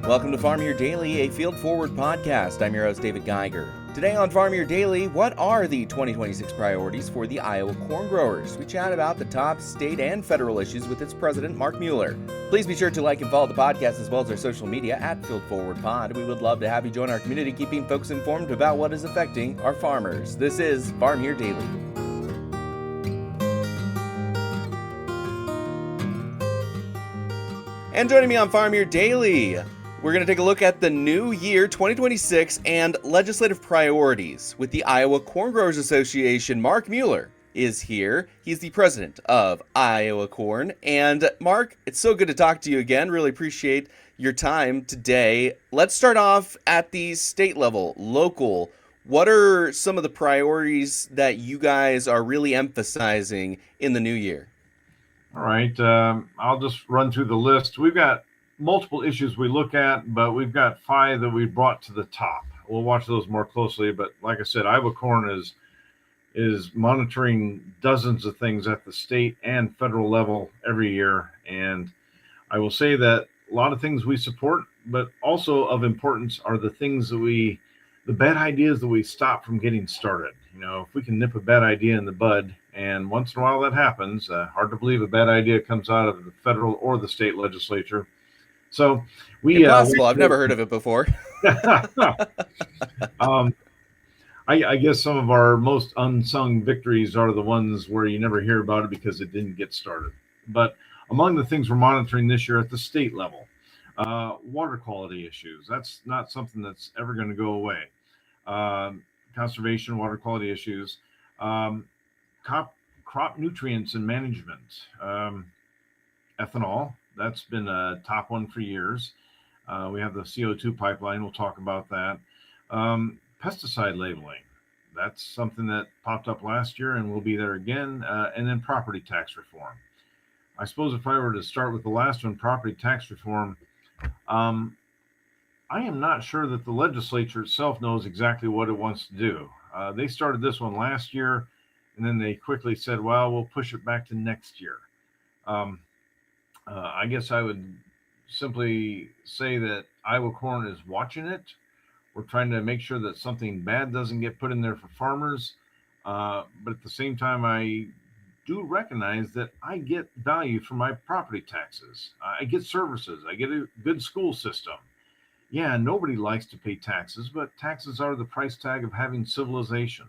Welcome to Farm Here Daily, a field forward podcast. I'm your host, David Geiger. Today on Farm Here Daily, what are the 2026 priorities for the Iowa corn growers? We chat about the top state and federal issues with its president, Mark Mueller. Please be sure to like and follow the podcast as well as our social media at Field Forward Pod. We would love to have you join our community, keeping folks informed about what is affecting our farmers. This is Farm Here Daily. And joining me on Farm Here Daily, we're going to take a look at the new year 2026 and legislative priorities with the Iowa Corn Growers Association. Mark Mueller is here. He's the president of Iowa Corn. And Mark, it's so good to talk to you again. Really appreciate your time today. Let's start off at the state level, local. What are some of the priorities that you guys are really emphasizing in the new year? All right. I'll just run through the list. We've got multiple issues we look at, but we've got 5 that we brought to the top. We'll watch those more closely. But like I said, Iowa Corn is monitoring dozens of things at the state and federal level every year. And I will say that a lot of things we support, but also of importance are the things that the bad ideas that we stop from getting started. You know, if we can nip a bad idea in the bud, and once in a while that happens, hard to believe a bad idea comes out of the federal or the state legislature. So Impossible. I've never heard of it before. I guess some of our most unsung victories are the ones where you never hear about it because it didn't get started. But among the things we're monitoring this year at the state level, water quality issues. That's not something that's ever going to go away. Conservation, water quality issues, crop nutrients and management, ethanol. That's been a top one for years. We have the CO2 pipeline. We'll talk about that. Pesticide labeling. That's something that popped up last year and will be there again. And then property tax reform. I suppose if I were to start with the last one, property tax reform, I am not sure that the legislature itself knows exactly what it wants to do. They started this one last year, and then they quickly said, well, we'll push it back to next year. I guess I would simply say that Iowa Corn is watching it. We're trying to make sure that something bad doesn't get put in there for farmers. But at the same time, I do recognize that I get value from my property taxes. I get services. I get a good school system. Yeah, nobody likes to pay taxes, but taxes are the price tag of having civilization.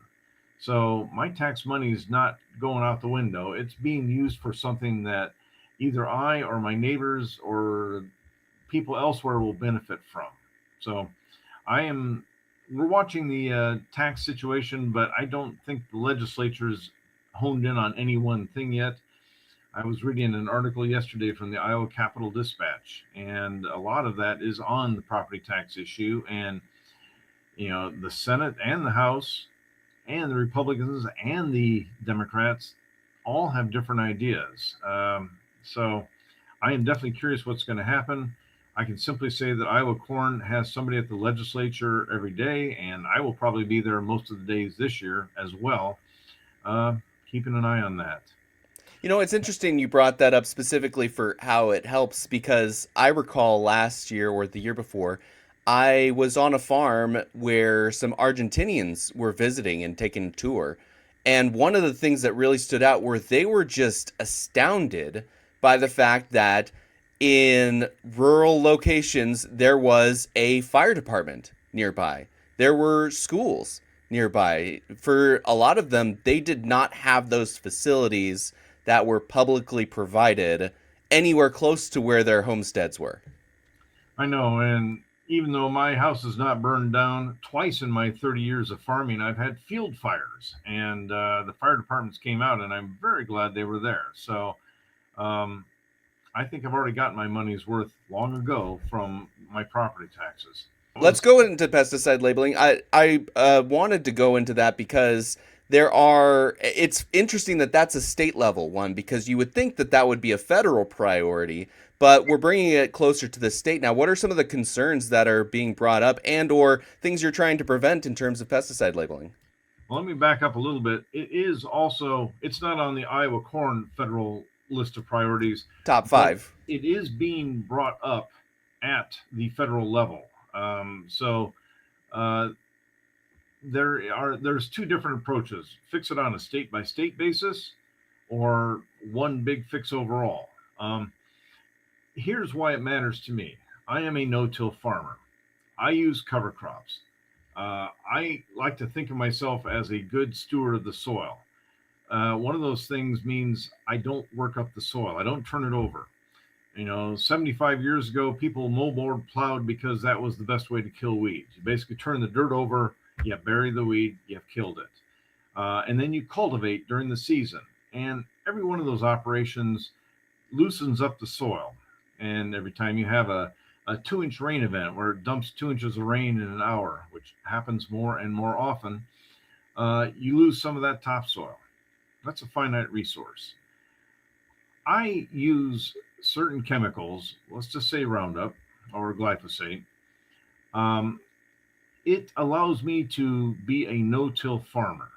So my tax money is not going out the window. It's being used for something that either I or my neighbors or people elsewhere will benefit from. So we're watching the tax situation, but I don't think the legislature's honed in on any one thing yet. I was reading an article yesterday from the Iowa Capitol Dispatch, and a lot of that is on the property tax issue. And, you know, the Senate and the House and the Republicans and the Democrats all have different ideas. So I am definitely curious what's going to happen. I can simply say that Iowa Corn has somebody at the legislature every day, and I will probably be there most of the days this year as well, keeping an eye on that. You know, it's interesting you brought that up specifically for how it helps, because I recall last year or the year before, I was on a farm where some Argentinians were visiting and taking a tour. And one of the things that really stood out were they were just astounded by the fact that in rural locations, there was a fire department nearby. There were schools nearby. For a lot of them, they did not have those facilities that were publicly provided anywhere close to where their homesteads were. I know, and even though my house is not burned down, twice in my 30 years of farming, I've had field fires, and the fire departments came out, and I'm very glad they were there. So I think I've already gotten my money's worth long ago from my property taxes. Let's go into pesticide labeling. I wanted to go into that because it's interesting that that's a state level one, because you would think that would be a federal priority, but we're bringing it closer to the state now. What are some of the concerns that are being brought up and or things you're trying to prevent in terms of pesticide labeling? Well, let me back up a little bit. It's not on the Iowa Corn federal list of priorities. Top 5. It is being brought up at the federal level. So uh, there's two different approaches: fix it on a state by state basis, or one big fix overall. Um, Here's why it matters to me. I am a no-till farmer. I use cover crops. I like to think of myself as a good steward of the soil. One of those things means I don't work up the soil. I don't turn it over. 75 years ago, people moldboard plowed because that was the best way to kill weeds. You basically turn the dirt over, you bury the weed, you've killed it. And then you cultivate during the season. And every one of those operations loosens up the soil. And every time you have a 2 inch rain event where it dumps 2 inches of rain in an hour, which happens more and more often, you lose some of that topsoil. That's a finite resource. I use certain chemicals, let's just say Roundup or glyphosate. Um, it allows me to be a no-till farmer.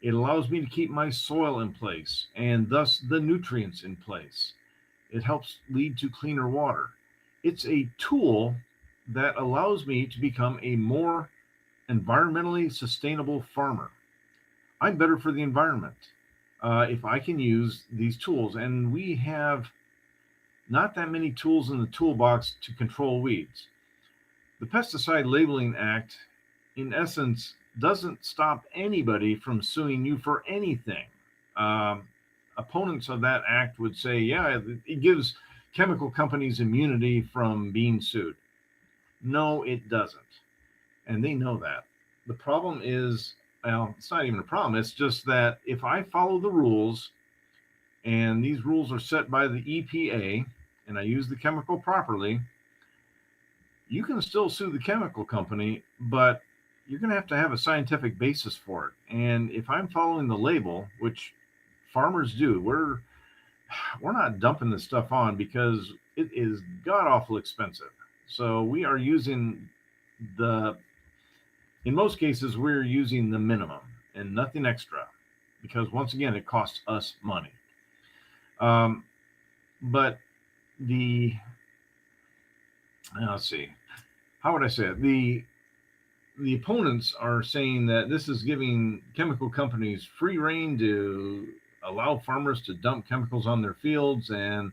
It allows me to keep my soil in place and thus the nutrients in place. It helps lead to cleaner water. It's a tool that allows me to become a more environmentally sustainable farmer. I'm better for the environment if I can use these tools. And we have not that many tools in the toolbox to control weeds. The Pesticide Labeling Act, in essence, doesn't stop anybody from suing you for anything. Um, Opponents of that act would say, yeah, it gives chemical companies immunity from being sued. No, it doesn't. And they know that. The problem is, well, it's not even a problem. It's just that if I follow the rules, and these rules are set by the EPA, and I use the chemical properly, you can still sue the chemical company, but you're going to have a scientific basis for it. And if I'm following the label, which farmers do, we're not dumping this stuff on because it is god awful expensive. So we are using the in most cases we're using the minimum and nothing extra because once again it costs us money. Um, but the let's see, how would I say it? The opponents are saying that this is giving chemical companies free rein to allow farmers to dump chemicals on their fields, and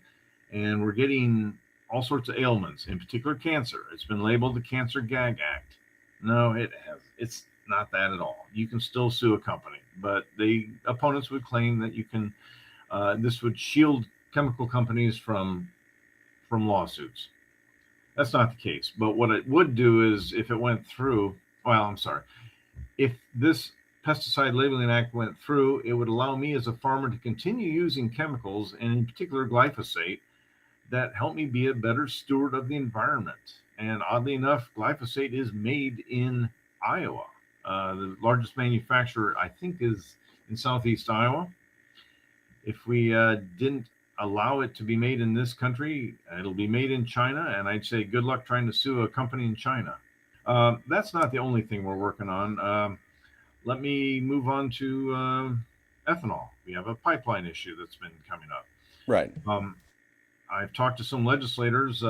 we're getting all sorts of ailments, in particular cancer. It's been labeled the Cancer Gag Act. No, it's not that at all. You can still sue a company, but the opponents would claim that you can. This would shield chemical companies from lawsuits. That's not the case. But what it would do is, if it went through, well, I'm sorry, if this Pesticide Labeling Act went through, it would allow me as a farmer to continue using chemicals, and in particular glyphosate, that help me be a better steward of the environment. And oddly enough, glyphosate is made in Iowa. The largest manufacturer, I think, is in southeast Iowa. If we didn't allow it to be made in this country, it'll be made in China. And I'd say good luck trying to sue a company in China. That's not the only thing we're working on. Let me move on to ethanol. We have a pipeline issue that's been coming up. Right. I've talked to some legislators.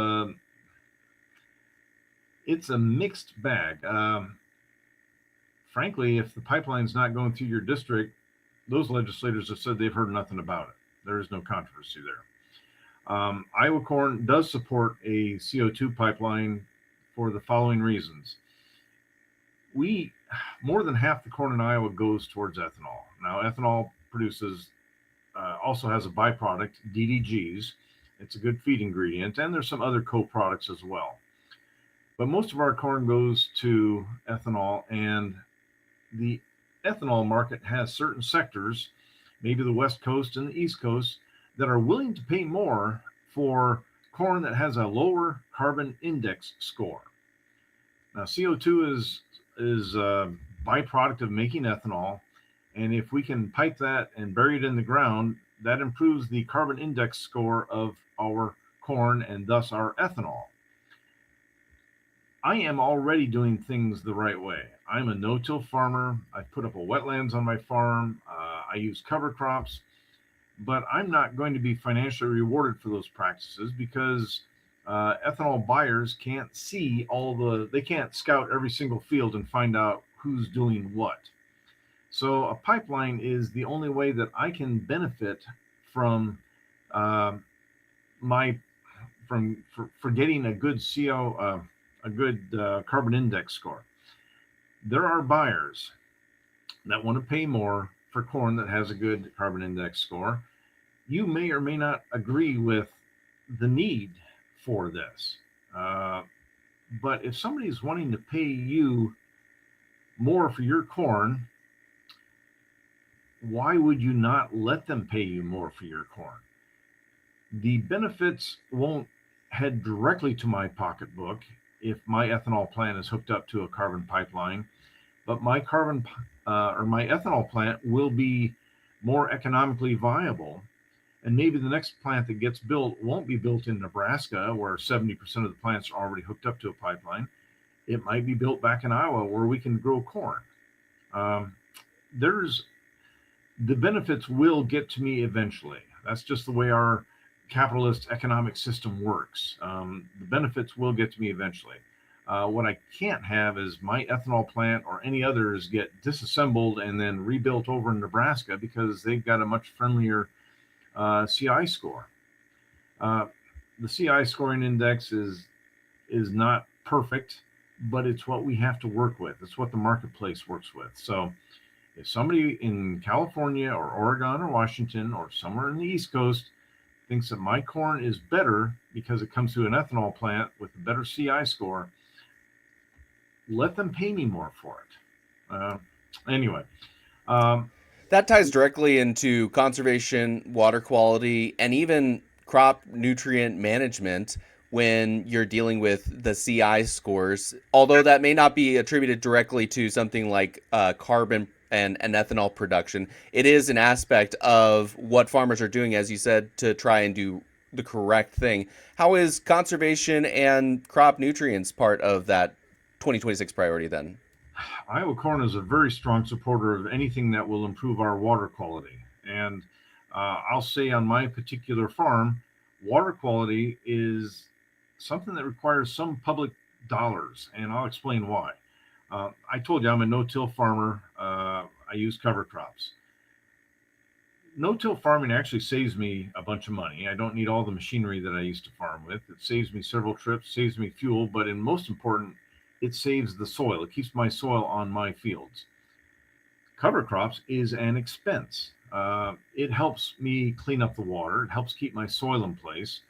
It's a mixed bag. Frankly, if the pipeline's not going through your district, those legislators have said they've heard nothing about it. There is no controversy there. Iowa Corn does support a CO2 pipeline for the following reasons. More than half the corn in Iowa goes towards ethanol. Now, ethanol also has a byproduct, DDGs. It's a good feed ingredient, and there's some other co-products as well. But most of our corn goes to ethanol, and the ethanol market has certain sectors, maybe the West Coast and the East Coast, that are willing to pay more for corn that has a lower carbon index score. Now, CO2 is a byproduct of making ethanol, and if we can pipe that and bury it in the ground, that improves the carbon index score of our corn and thus our ethanol. I am already doing things the right way. I'm a no-till farmer. I've put up a wetlands on my farm. I use cover crops, but I'm not going to be financially rewarded for those practices because Ethanol buyers can't see they can't scout every single field and find out who's doing what. So a pipeline is the only way that I can benefit from uh, my for getting a good a good carbon index score. There are buyers that want to pay more for corn that has a good carbon index score. You may or may not agree with the need for this. Uh, but if somebody's wanting to pay you more for your corn, why would you not let them pay you more for your corn? The benefits won't head directly to my pocketbook if my ethanol plant is hooked up to a carbon pipeline, but my ethanol plant will be more economically viable. And maybe the next plant that gets built won't be built in Nebraska, where 70% of the plants are already hooked up to a pipeline. It might be built back in Iowa, where we can grow corn. Um, there's the benefits will get to me eventually. That's just the way our capitalist economic system works. The benefits will get to me eventually. What I can't have is my ethanol plant or any others get disassembled and then rebuilt over in Nebraska because they've got a much friendlier CI score. Uh, the CI scoring index is not perfect, but it's what we have to work with. It's what the marketplace works with. So if somebody in California or Oregon or Washington or somewhere in the East Coast thinks that my corn is better because it comes through an ethanol plant with a better CI score, let them pay me more for it. Anyway, um, That ties directly into conservation, water quality, and even crop nutrient management when you're dealing with the CI scores. Although that may not be attributed directly to something like carbon and ethanol production, it is an aspect of what farmers are doing, as you said, to try and do the correct thing. How is conservation and crop nutrients part of that 2026 priority then? Iowa Corn is a very strong supporter of anything that will improve our water quality. And I'll say on my particular farm, water quality is something that requires some public dollars, and I'll explain why. I told you I'm a no-till farmer. I use cover crops. No-till farming actually saves me a bunch of money. I don't need all the machinery that I used to farm with. It saves me several trips, saves me fuel, but in most important, it saves the soil. It keeps my soil on my fields. Cover crops is an expense. It helps me clean up the water. It helps keep my soil in place.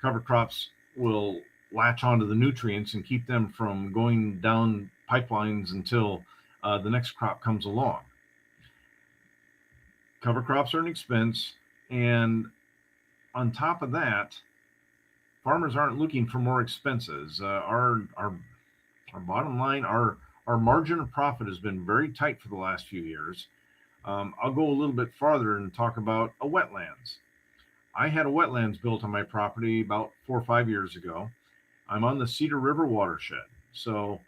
Cover crops will latch onto the nutrients and keep them from going down pipelines until the next crop comes along. Cover crops are an expense, and on top of that, farmers aren't looking for more expenses. Our bottom line, our margin of profit has been very tight for the last few years. I'll go a little bit farther and talk about a wetlands. I had a wetlands built on my property about 4 or 5 years ago. I'm on the Cedar River watershed, so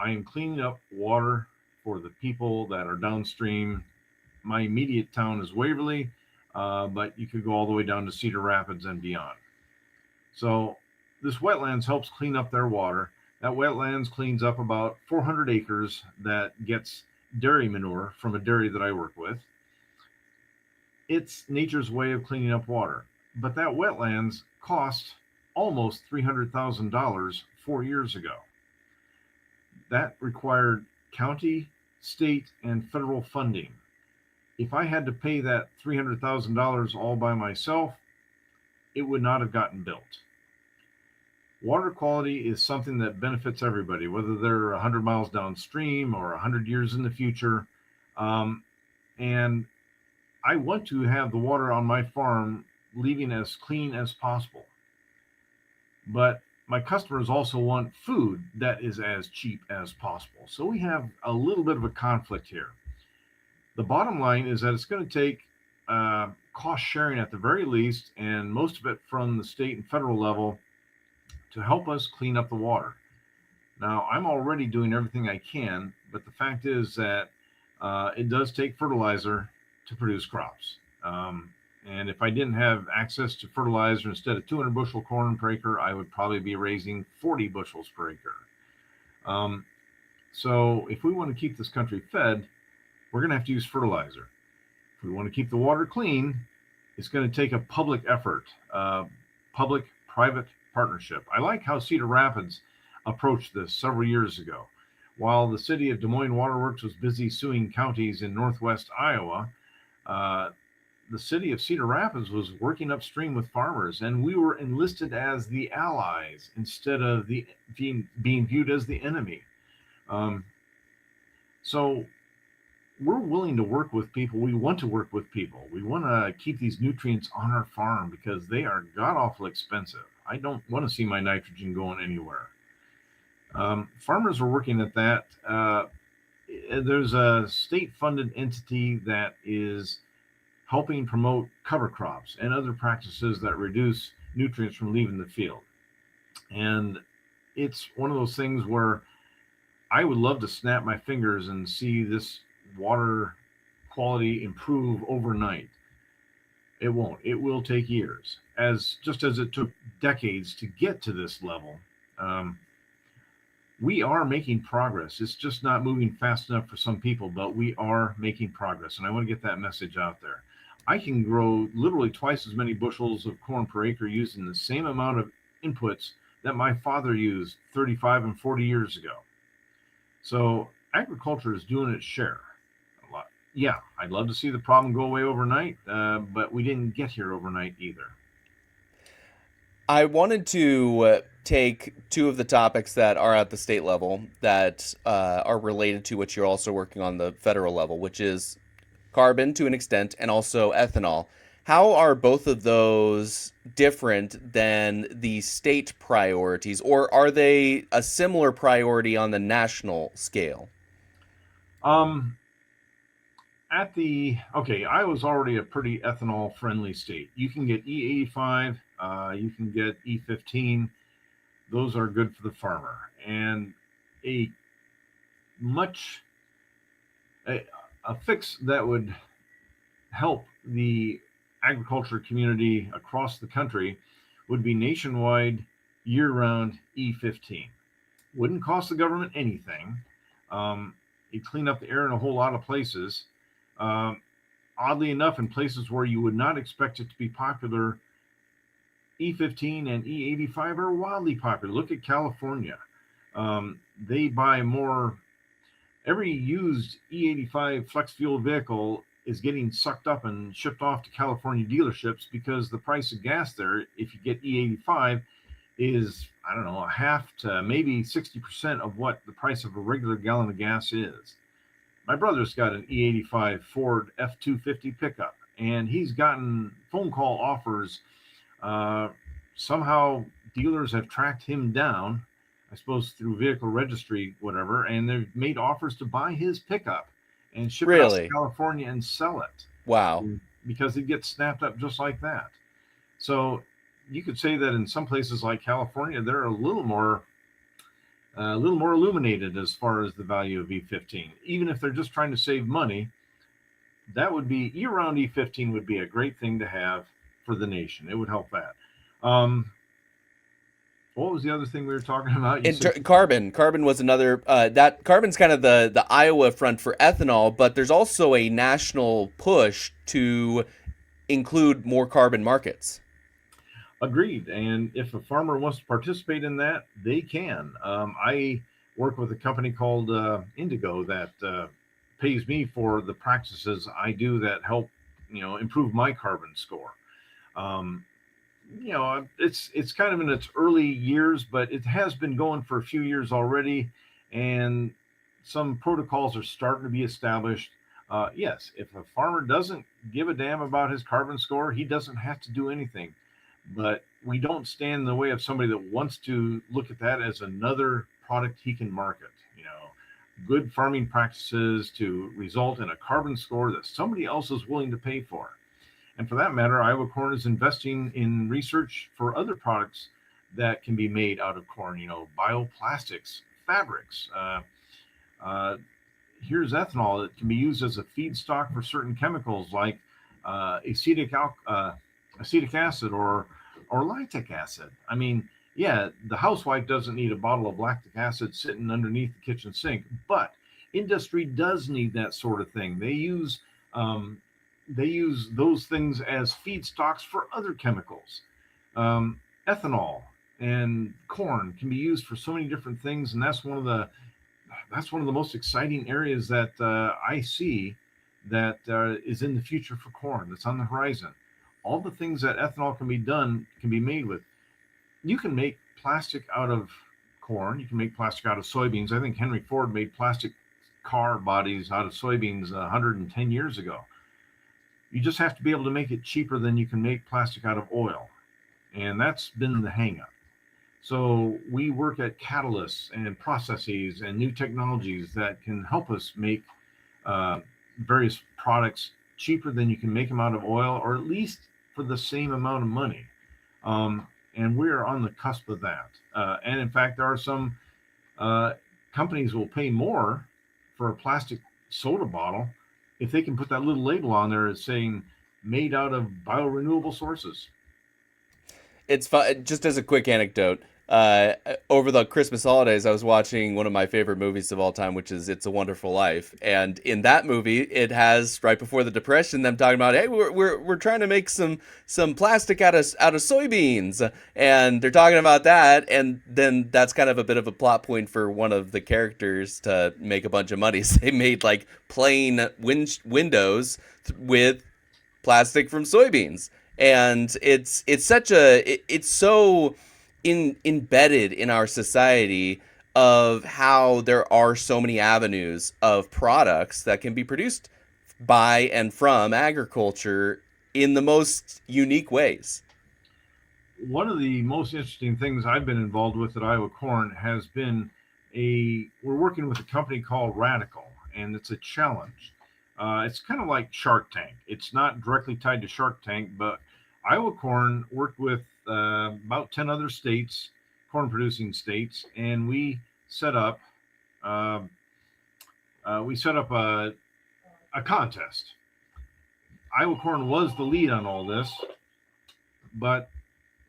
I am cleaning up water for the people that are downstream. My immediate town is Waverly, but you could go all the way down to Cedar Rapids and beyond. So this wetlands helps clean up their water. That wetlands cleans up about 400 acres that gets dairy manure from a dairy that I work with. It's nature's way of cleaning up water. But that wetlands cost almost $300,000 4 years ago. That required county, state, and federal funding. If I had to pay that $300,000 all by myself, it would not have gotten built. Water quality is something that benefits everybody, whether they're 100 miles downstream or 100 years in the future. And I want to have the water on my farm leaving as clean as possible. But my customers also want food that is as cheap as possible. So we have a little bit of a conflict here. The bottom line is that it's going to take cost sharing at the very least, and most of it from the state and federal level, to help us clean up the water. Now, I'm already doing everything I can, but the fact is that it does take fertilizer to produce crops. And if I didn't have access to fertilizer, instead of 200 bushel corn per acre, I would probably be raising 40 bushels per acre. Um, so if we want to keep this country fed, we're going to have to use fertilizer. If we want to keep the water clean, it's going to take a public effort, public-private partnership. I like how Cedar Rapids approached this several years ago. While the city of Des Moines Waterworks was busy suing counties in northwest Iowa, uh, the city of Cedar Rapids was working upstream with farmers, and we were enlisted as the allies instead of being viewed as the enemy. Um, so we're willing to work with people. We want to work with people. We want to keep these nutrients on our farm because they are god awful expensive. I don't want to see my nitrogen going anywhere. Farmers are working at that. There's a state funded entity that is helping promote cover crops and other practices that reduce nutrients from leaving the field. And it's one of those things where I would love to snap my fingers and see this water quality improve overnight. It won't. It will take years, as just as it took decades to get to this level. We are making progress. It's just not moving fast enough for some people, but we are making progress. And I want to get that message out there. I can grow literally twice as many bushels of corn per acre using the same amount of inputs that my father used 35 and 40 years ago. So agriculture is doing its share. A lot. Yeah, I'd love to see the problem go away overnight, but we didn't get here overnight either. I wanted to take two of the topics that are at the state level that are related to what you're also working on the federal level, which is carbon to an extent and also ethanol. How are both of those different than the state priorities, or are they a similar priority on the national scale? Um, Iowa's already a pretty ethanol friendly state. You can get E85, you can get E15. Those are good for the farmer. And a much a, a fix that would help the agriculture community across the country would be nationwide year-round E15. Wouldn't cost the government anything. It'd clean up the air in a whole lot of places. Um, Oddly enough, in places where you would not expect it to be popular, E15 and E85 are wildly popular. Look at California. They buy more. Every used E85 flex fuel vehicle is getting sucked up and shipped off to California dealerships because the price of gas there, if you get E85, is, I don't know, a half to maybe 60% of what the price of a regular gallon of gas is. My brother's got an E85 Ford F250 pickup, and he's gotten phone call offers. Uh, Somehow dealers have tracked him down, I suppose through vehicle registry, whatever, and they've made offers to buy his pickup and ship it out to Really? California and sell it Wow. because it gets snapped up just like that. So you could say that in some places like California, they're a little more illuminated as far as the value of E15. Even if they're just trying to save money, that would be year-round E15 would be a great thing to have for the nation. It would help that. Um, what was the other thing we were talking about? You said Carbon was another. That carbon's kind of the Iowa front for ethanol, but there's also a national push to include more carbon markets. agreed. And if a farmer wants to participate in that, they can. I work with a company called Indigo that pays me for the practices I do that help, improve my carbon score. Um, it's kind of in its early years, but it has been going for a few years already, and some protocols are starting to be established. Yes, if a farmer doesn't give a damn about his carbon score, he doesn't have to do anything. But we don't stand in the way of somebody that wants to look at that as another product he can market. Good farming practices to result in a carbon score that somebody else is willing to pay for. And for that matter, Iowa Corn is investing in research for other products that can be made out of corn, bioplastics, fabrics. Here's ethanol that can be used as a feedstock for certain chemicals like acetic acetic acid or lactic acid. I mean, yeah, the housewife doesn't need a bottle of lactic acid sitting underneath the kitchen sink, but industry does need that sort of thing. Um, they use those things as feedstocks for other chemicals. Ethanol and corn can be used for so many different things, and that's one of the most exciting areas that I see that is in the future for corn. That's on the horizon. All the things that ethanol can be made with. You can make plastic out of corn. You can make plastic out of soybeans. I think Henry Ford made plastic car bodies out of soybeans 110 years ago. You just have to be able to make it cheaper than you can make plastic out of oil, and that's been the hangup. So we work at catalysts and processes and new technologies that can help us make uh, various products cheaper than you can make them out of oil, or at least for the same amount of money. And we're on the cusp of that. And in fact, there are some uh, companies will pay more for a plastic soda bottle if they can put that little label on there saying made out of biorenewable sources. It's fun. Just as a quick anecdote, over the Christmas holidays, I was watching one of my favorite movies of all time, which is "It's a Wonderful Life." And in that movie, it has right before the Depression them talking about, "Hey, we're trying to make some plastic out of soybeans," and they're talking about that, and then that's kind of a bit of a plot point for one of the characters to make a bunch of money. So they made like plain windows with plastic from soybeans, and it's such it's so embedded in our society of how there are so many avenues of products that can be produced by and from agriculture in the most unique ways. One of the most interesting things I've been involved with at Iowa Corn has been we're working with a company called Radical, and it's a challenge. It's kind of like Shark Tank. It's not directly tied to Shark Tank, but Iowa Corn worked with about 10 other states, corn producing states, and set up uh, we set up a contest. Iowa Corn was the lead on all this, but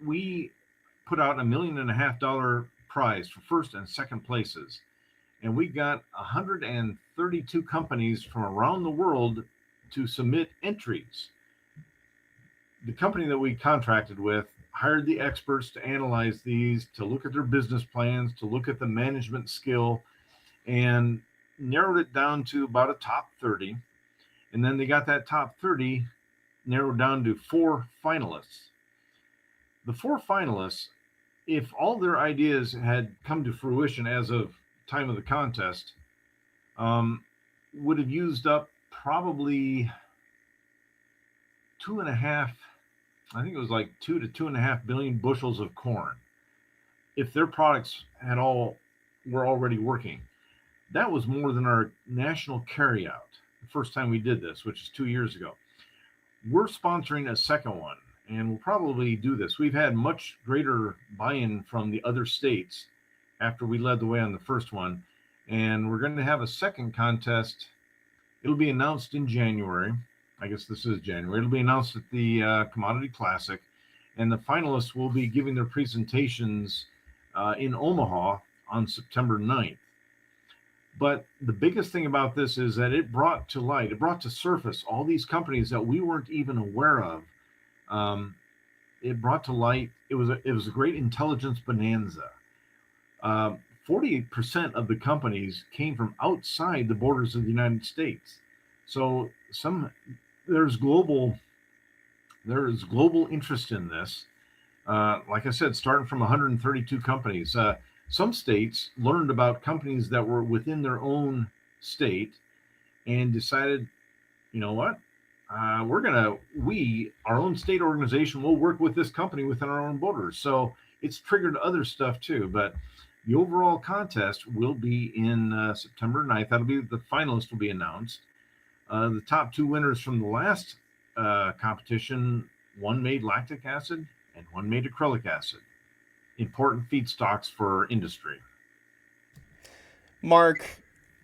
we put out $1.5 million prize for first and second places, and we got 132 companies from around the world to submit entries. The company that we contracted with hired the experts to analyze these, to look at their business plans, to look at the management skill, and narrowed it down to about a top 30. And then they got that top 30 narrowed down to four finalists. The four finalists, if all their ideas had come to fruition as of time of the contest, um, would have used up probably 2.5, I think it was like 2 to 2.5 billion bushels of corn if their products had all were already working. That was more than our national carryout the first time we did this, which is 2 years ago. We're sponsoring a second one, and we'll probably do this. We've had much greater buy-in from the other states after we led the way on the first one, and we're going to have a second contest. It'll be announced in January. I guess this is January. It'll be announced at the Commodity Classic, and the finalists will be giving their presentations in Omaha on September 9th. But the biggest thing about this is that it brought to surface all these companies that we weren't even aware of. Um, it brought to light. It was a great intelligence bonanza. 48% of the companies came from outside the borders of the United States. So there's global interest in this. Like I said, starting from 132 companies. Some states learned about companies that were within their own state and decided, you know what, our own state organization will work with this company within our own borders. So it's triggered other stuff too. But the overall contest will be in September 9th. The finalists will be announced. The top two winners from the last competition, one made lactic acid and one made acrylic acid, important feedstocks for industry. Mark,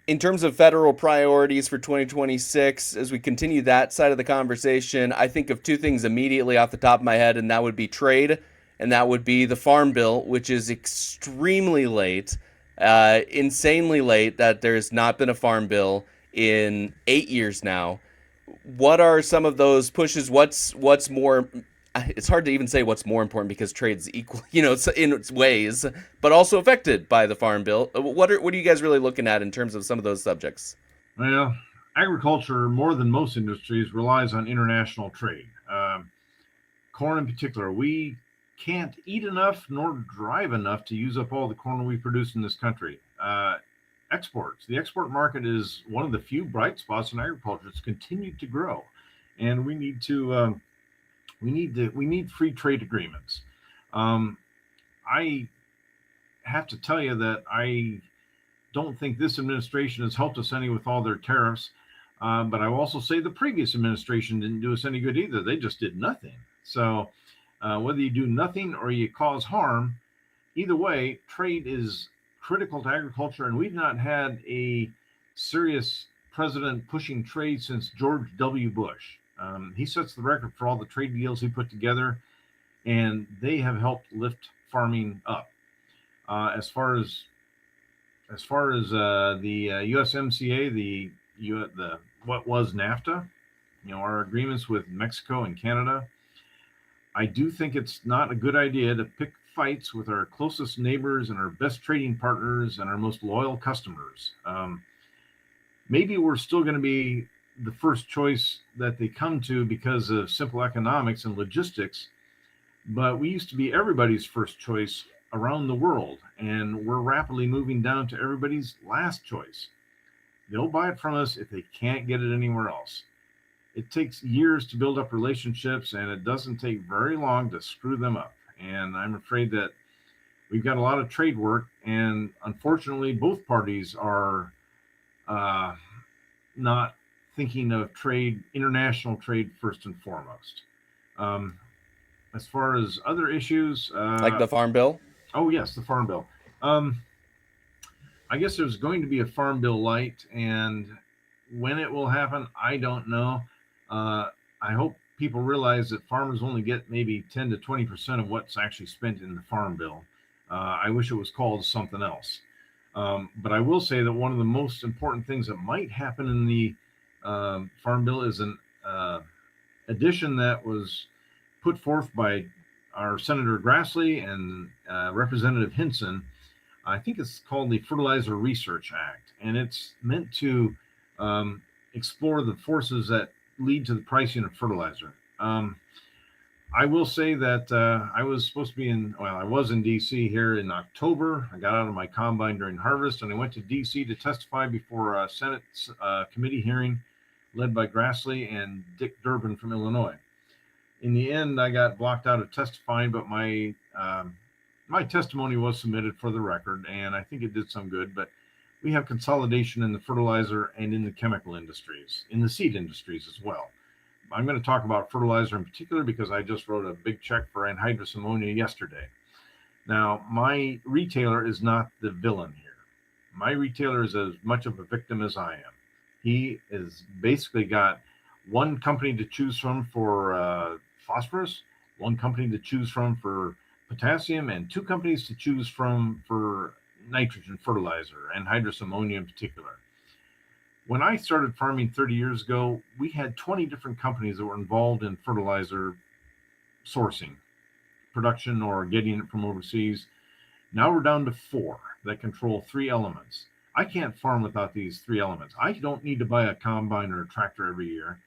In terms of federal priorities for 2026, as we continue that side of the conversation, I think of two things immediately off the top of my head, and that would be trade, and that would be the Farm Bill, which is extremely late, insanely late that there's not been a Farm Bill in 8 years now. What are some of those pushes? What's more? It's hard to even say what's more important because trade's equal, in its ways, but also affected by the farm bill. What are you guys really looking at in terms of some of those subjects? Well, agriculture, more than most industries, relies on international trade. Corn in particular, we can't eat enough nor drive enough to use up all the corn we produce in this country. Exports. The export market is one of the few bright spots in agriculture. It's continued to grow, and we need free trade agreements. Um, I have to tell you that I don't think this administration has helped us any with all their tariffs. But I will also say the previous administration didn't do us any good either. They just did nothing. So whether you do nothing or you cause harm, either way, trade is critical to agriculture, and we've not had a serious president pushing trade since George W. Bush. He sets the record for all the trade deals he put together, and they have helped lift farming up. As far as the USMCA, the what was NAFTA, our agreements with Mexico and Canada, I do think it's not a good idea to pick fights with our closest neighbors and our best trading partners and our most loyal customers. Maybe we're still going to be the first choice that they come to because of simple economics and logistics, but we used to be everybody's first choice around the world, and we're rapidly moving down to everybody's last choice. They'll buy it from us if they can't get it anywhere else. It takes years to build up relationships, and it doesn't take very long to screw them up. And I'm afraid that we've got a lot of trade work, and unfortunately, both parties are not thinking of trade, international trade, first and foremost. Um, as far as other issues, Like the farm bill? oh yes, the Farm Bill. Um, I guess there's going to be a Farm Bill light, and when it will happen, I don't know. I hope people realize that farmers only get maybe 10 to 20% of what's actually spent in the Farm Bill. I wish it was called something else. But I will say that one of the most important things that might happen in the Farm Bill is an addition that was put forth by our Senator Grassley and Representative Hinson. I think it's called the Fertilizer Research Act, and it's meant to explore the forces that lead to the pricing of fertilizer. I will say that I was supposed to be I was in DC here in October. I got out of my combine during harvest, and I went to DC to testify before a Senate committee hearing led by Grassley and Dick Durbin from Illinois. In the end, I got blocked out of testifying, but my testimony was submitted for the record, and I think it did some good. But we have consolidation in the fertilizer and in the chemical industries, in the seed industries as well. I'm going to talk about fertilizer in particular because I just wrote a big check for anhydrous ammonia yesterday. Now, my retailer is not the villain here. My retailer is as much of a victim as I am. He has basically got one company to choose from for phosphorus, one company to choose from for potassium, and two companies to choose from for nitrogen fertilizer, anhydrous ammonia in particular. When I started farming 30 years ago, we had 20 different companies that were involved in fertilizer sourcing, production, or getting it from overseas. Now we're down to 4 that control 3 elements. I can't farm without these 3 elements. I don't need to buy a combine or a tractor every year.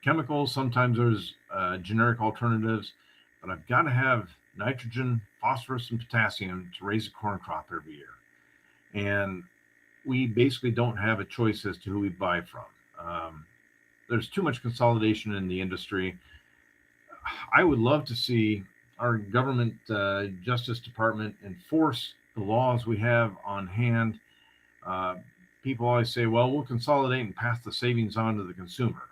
Chemicals, sometimes there's generic alternatives, but I've got to have nitrogen, phosphorus, and potassium to raise a corn crop every year. And we basically don't have a choice as to who we buy from. There's too much consolidation in the industry. I would love to see our government Justice Department enforce the laws we have on hand. People always say, well, we'll consolidate and pass the savings on to the consumer.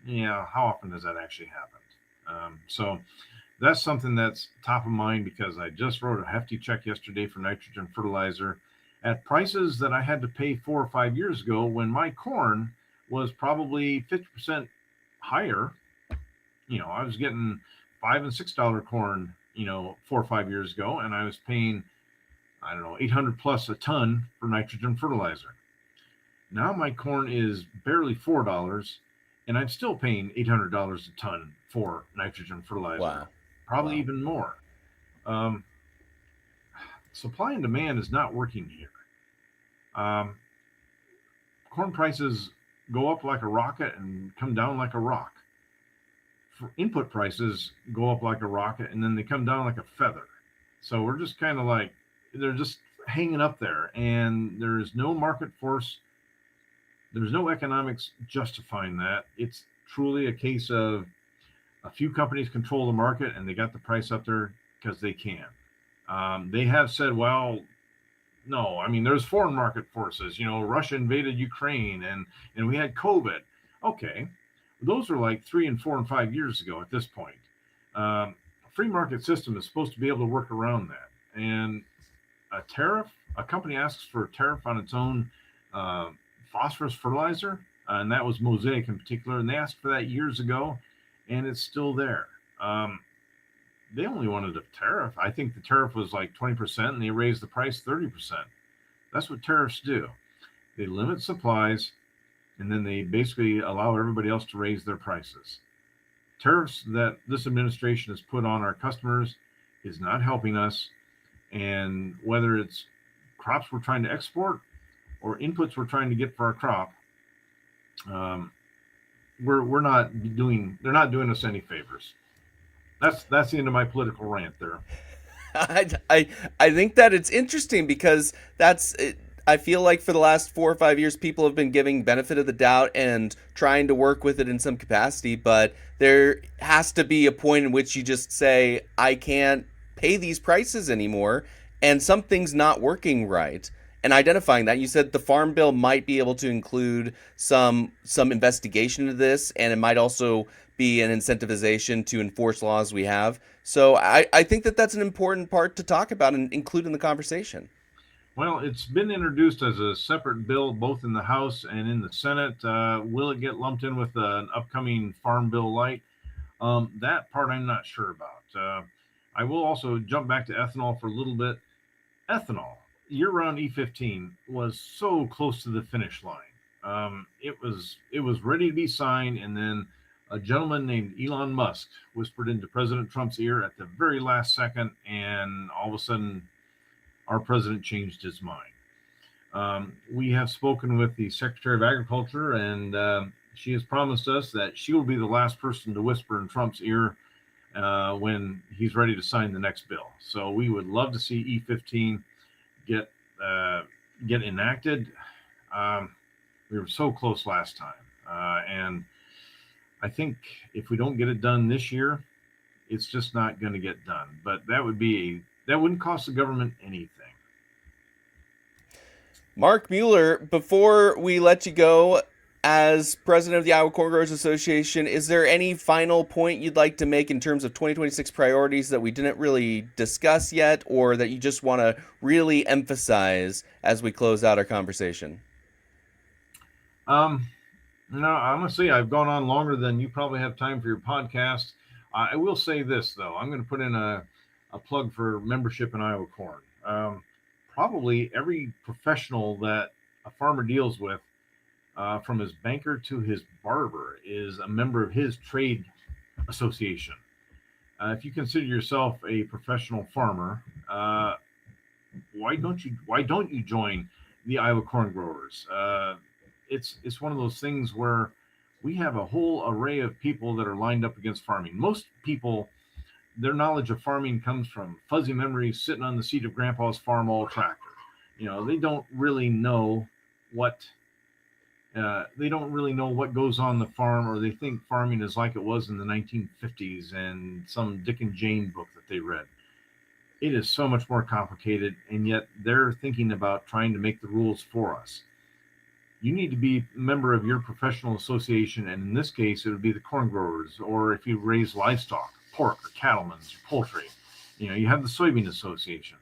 Yeah, how often does that actually happen? So that's something that's top of mind because I just wrote a hefty check yesterday for nitrogen fertilizer. at prices that I had to pay 4 or 5 years ago when my corn was probably 50% higher. I was getting $5 and $6 corn, 4 or 5 years ago, and I was paying, I don't know, 800 plus a ton for nitrogen fertilizer. Now my corn is barely $4, and I'm still paying $800 a ton for nitrogen fertilizer, Wow. probably Wow. even more. Um, Supply and demand is not working here. Um, Corn prices go up like a rocket and come down like a rock. For input prices go up like a rocket and then they come down like a feather. So we're just kind of like, they're just hanging up there, and there's no market force. There's no economics justifying that. It's truly a case of a few companies control the market and they got the price up there because they can. They have said, well, no, I mean, there's foreign market forces. Russia invaded Ukraine, and we had COVID. Okay, those are like 3 and 4 and 5 years ago at this point. Um, Free market system is supposed to be able to work around that. And a company asks for a tariff on its own uh, phosphorus fertilizer, and that was Mosaic in particular, and they asked for that years ago, and it's still there. They only wanted a tariff. I think the tariff was like 20%, and they raised the price 30%. That's what tariffs do. They limit supplies, and then they basically allow everybody else to raise their prices. Tariffs that this administration has put on our customers is not helping us. And whether it's crops we're trying to export or inputs we're trying to get for our crop, um, we're not doing. They're not doing us any favors. That's the end of my political rant there. I think that it's interesting because that's it. I feel like for the last 4 or 5 years, people have been giving benefit of the doubt and trying to work with it in some capacity. But there has to be a point in which you just say, I can't pay these prices anymore, and something's not working right. And identifying that, you said the farm bill might be able to include some investigation of this, and it might also be an incentivization to enforce laws we have. So I think that that's an important part to talk about and include in the conversation. Well, it's been introduced as a separate bill both in the House and in the Senate. Will it get lumped in with an upcoming Farm Bill Light? That part I'm not sure about. I will also jump back to ethanol for a little bit. Ethanol, year-round E15, was so close to the finish line. It was ready to be signed, and then a gentleman named Elon Musk whispered into President Trump's ear at the very last second, and all of a sudden, our president changed his mind. We have spoken with the Secretary of Agriculture, and she has promised us that she will be the last person to whisper in Trump's ear when he's ready to sign the next bill. So we would love to see E15 get get enacted. We were so close last time, and I think if we don't get it done this year, it's just not going to get done. But that wouldn't cost the government anything. Mark Mueller, before we let you go, as president of the Iowa Corn Growers Association, is there any final point you'd like to make in terms of 2026 priorities that we didn't really discuss yet, or that you just want to really emphasize as we close out our conversation? Um, no, honestly, I've gone on longer than you probably have time for your podcast. I will say this, though. I'm going to put in a plug for membership in Iowa Corn. Probably every professional that a farmer deals with, from his banker to his barber, is a member of his trade association. If you consider yourself a professional farmer, why don't you join the Iowa Corn Growers? It's one of those things where we have a whole array of people that are lined up against farming. Most people, their knowledge of farming comes from fuzzy memories sitting on the seat of grandpa's farm all tractor. They don't really know what what goes on the farm, or they think farming is like it was in the 1950s and some Dick and Jane book that they read. It is so much more complicated, and yet they're thinking about trying to make the rules for us. You need to be a member of your professional association, and in this case, it would be the corn growers, or if you raise livestock, pork or cattlemen's or poultry, you have the soybean association.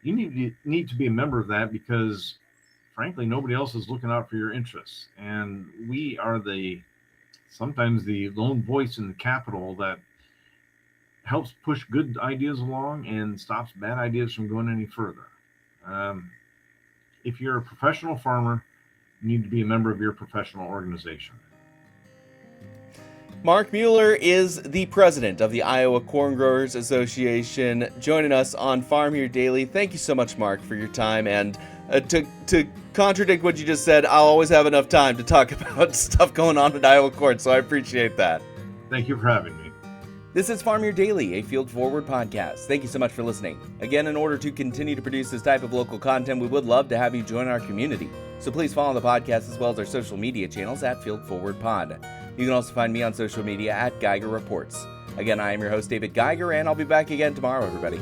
you need to be a member of that because, frankly, nobody else is looking out for your interests, and we are sometimes the lone voice in the Capitol that helps push good ideas along and stops bad ideas from going any further. Um, if you're a professional farmer, you need to be a member of your professional organization. Mark Mueller is the president of the Iowa Corn Growers Association, joining us on Farm Here Daily. Thank you so much, Mark, for your time. And to contradict what you just said, I'll always have enough time to talk about stuff going on at Iowa Corn, so I appreciate that. Thank you for having me. This is Farm Here Daily, a Field Forward podcast. Thank you so much for listening. Again, in order to continue to produce this type of local content, we would love to have you join our community. So please follow the podcast as well as our social media channels at Field Forward Pod. You can also find me on social media at Geiger Reports. Again, I am your host, David Geiger, and I'll be back again tomorrow, everybody.